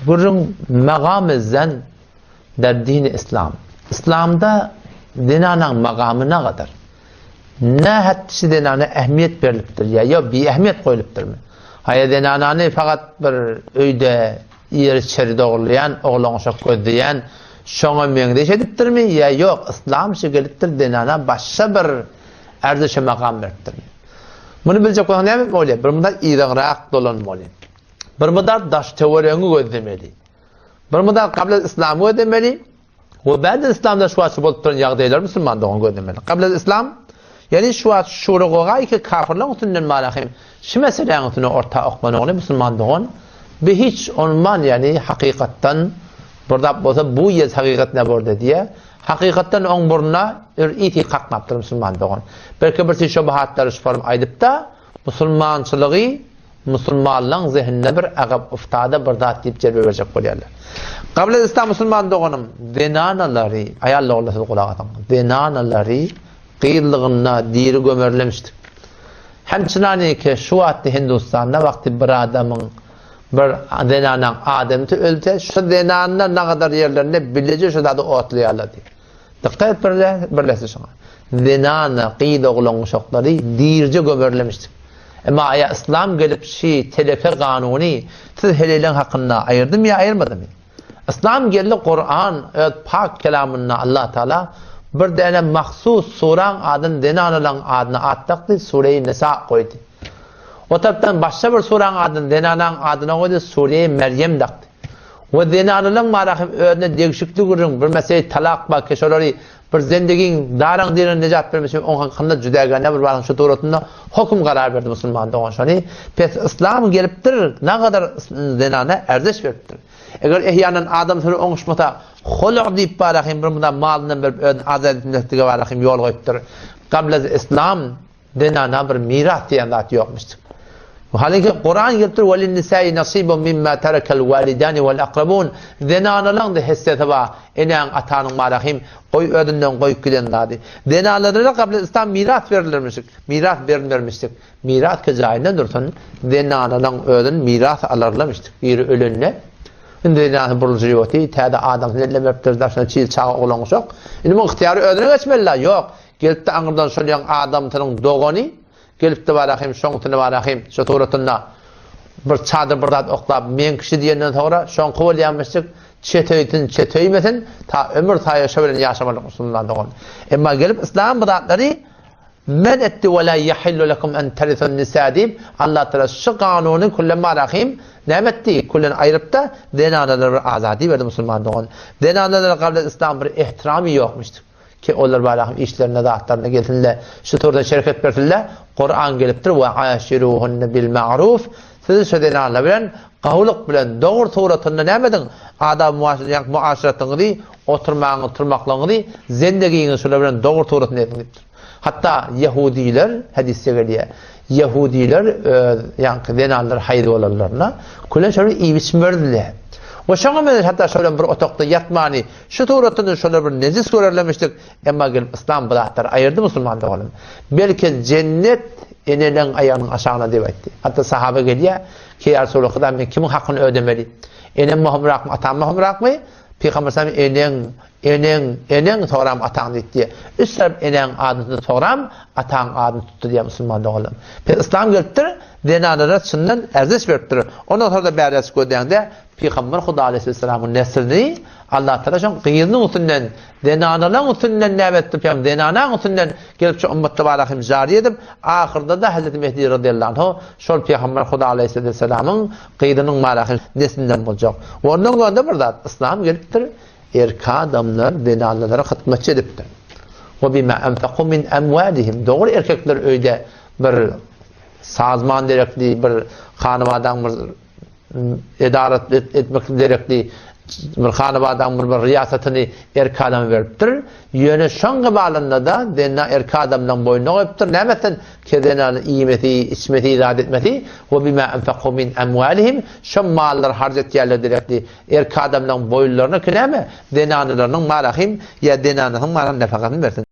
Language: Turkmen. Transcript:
Gurun magamızdan der dini İslam. İslam'da dinanan magamı ne kadar? Ne hattisi dinana ehemmiyet veriliptir ya bir ehemmiyet koyuluptur mu? Hayır dinananı fakat bir öyde yer içeri doğrulayan, oğlan uşak gözleyen, şoňa meňdeş edipdir mi? Ya yok, İslam şegelipdir dinana başka bir erzişe makam veripdir. Bunu bilecek olan ne mi oluyor? Bir müddet iğrenrak dolanmalı. Bir müddet daş teoriyonu gözlemeli. Bir müddet kabla İslam'ı gözlemeli. Ve ba'da İslam'da şu açı bolup duran ýagdaýlar musulmandygyny gözlemeli. Kabla İslam yani şu açı şuruğa ki kafirler üstünden malahim. Şu meselenin üstüne orta okmanyny musulmandygyny bir hiç olman yani hakikatten burada bu ýer hakikat ne borda diye hakikatten on buruna iti kakmaptır musulmandygyny. Belki bir şubahatlar şuparım aydyp da musulmançylygy musulmanlaryň zehnine bir agap uftada bir zat diýip jerbe berjek bolýarlar. Kabla İslam musulmandygyny denanalary aýallar olsa kulak atan. Denanalary qiyinligina diri gömerlemişdik. Hemçinani ki şu atı Hindistan'da vakti bir adamın bir denanan adamı öldü. Şu denanlar ne kadar yerlerinde bilece şu da otlayarlar diye. Dikkat et birleşti şuna. Denana qiyid oğlan uşakları dirce gömerlemiştik. Ama aya İslam gelip telefe kanuni siz helalen hakkında ayırdı mı ya ayırmadı mı? İslam geldi Kur'an pak kelamına Allah Teala bir tane mahsus suran adın denanalan adını attıktı Sure-i Nisa koydu. O taraftan başka bir suran adın denanan adına koydu Sure-i Meryem daktı. O denanalan marahim önüne değişiklik kurun bir mesele talak bak keşoları bir zendegin daran dirin necat vermesi onun hakkında cüdagane bir varın şu doğrultusunda hukum karar verdi musulmanda olan şani. Pes İslam geliptir ne kadar denana erdeş veriptir. Eğer ehyanın adam türü oňuşmata huluq diýip barahim bir bundan malından bir azad etmektige barahim yol goýupdyr. Kabla İslam denana bir miras diýen zat ýokmuşdyr. Halbuki Kur'an gelipdir welin nisa'i nasibun mimma tarakal walidani wal aqrabun denanalan da hisseti ba enen atanyň barahim goý ödünden goýup giden zady. Denalara kabla İslam miras berilirmişik. Miras berilmemişdik. Miras kejaýyndan dursun denanalan ödün miras alarlamışdyk. Bir ölünne Denanı buruluşu täze adam nellemepdir daşna çiğ çağa olan uşak. Indi bu ihtiyarı ödüne geçmeliler. Yok. Gelip de aňyrdan şolyan adamtynyň dogany gelip de barahim şoňtyny barahim şu toratynda bir çadır bir zat oklap men kişi diýenden sonra şoň kowalýanmyşdyk çetöýmesin ta ömür ta ýaşabilen ýaşamalyk musulmandygyny. Emma gelip İslam bu zatlary men etti ve la yahillu lekum en teritun nisa diýip Allah Teala şu kanuny kullama rahim nämetdi kullen aýryp da denanalara azadi berdi musulmandygyny. Denanalara kabla İslam bir ihtiramy ýokmuşdy. Ki onlar barahim işlerine zatlarına gelsinler şu turda şereket bersinler. Kur'an gelipdir ve aşiruhunne bil ma'ruf. Siz şu denanalar bilen gawlyk bilen dogry turatynda nämedin? Adam muaşeratyňy, oturmaklaryňy, zendegiňi şular bilen dogry turatynda edipdir. Hatta Yahudiler hadisde geliyor. Yahudiler yani denanlar hayır olanlarına kullan şöyle iyi biçimlerdiler. O şoňa men hatta şöyle bir otokda yatmany şu turatynda şöyle bir nezis görerlemişdik. Emma gelip İslam bilatlar ayırdı musulmandygyny. Belki cennet enelen ayağının aşağına diýip aýtdy. Hatta sahabe geliyor ki ya Resulullah men kimin hakkını ödemeli? Enem muhamrak mı, atam muhamrak mı? Peygamber sallallahu enen soram atan diýdi. Üsler enen adyny soram atan adyny tutdy diýär musulmandygyny. İslam gelipdir denanalara çyndan erzeş beripdir. Ondan sonra da bäres gödäňde Peygamber Huda aleyhisselam'ın neslini Allah Teala şoň qiyinliň üstünden denanalar üstünden nämetdi peyam denanaň üstünden gelip şu ummatda barahim jari edip ahirde da Hazreti Mehdi radıyallahu anh şol Peygamber Huda aleyhisselam'ın qiyinliň barahim neslinden boljak. Ondan sonra bir zat İslam gelipdir erka adamlar denanalara hytmatçy edipdir. Ve bima anfaqu min amwalihim dogry erkekler öýde bir sazman derekli bir hanamadan bir edaret etmek gerekli bir hanamadan bir riyasatyny erka adam beripdir. Ýöne şoňa balanda da denna erka adamdan boýuna goýupdyr. Nämetden kedenany iýmeti, içmeti, zat etmeti we bima anfaqu min amwalihim şom mallar harj etýärler direkli erka adamdan boýunlaryna kinäme denanylarynyň marahim ýa denanyň marahim nafakatyny bersin.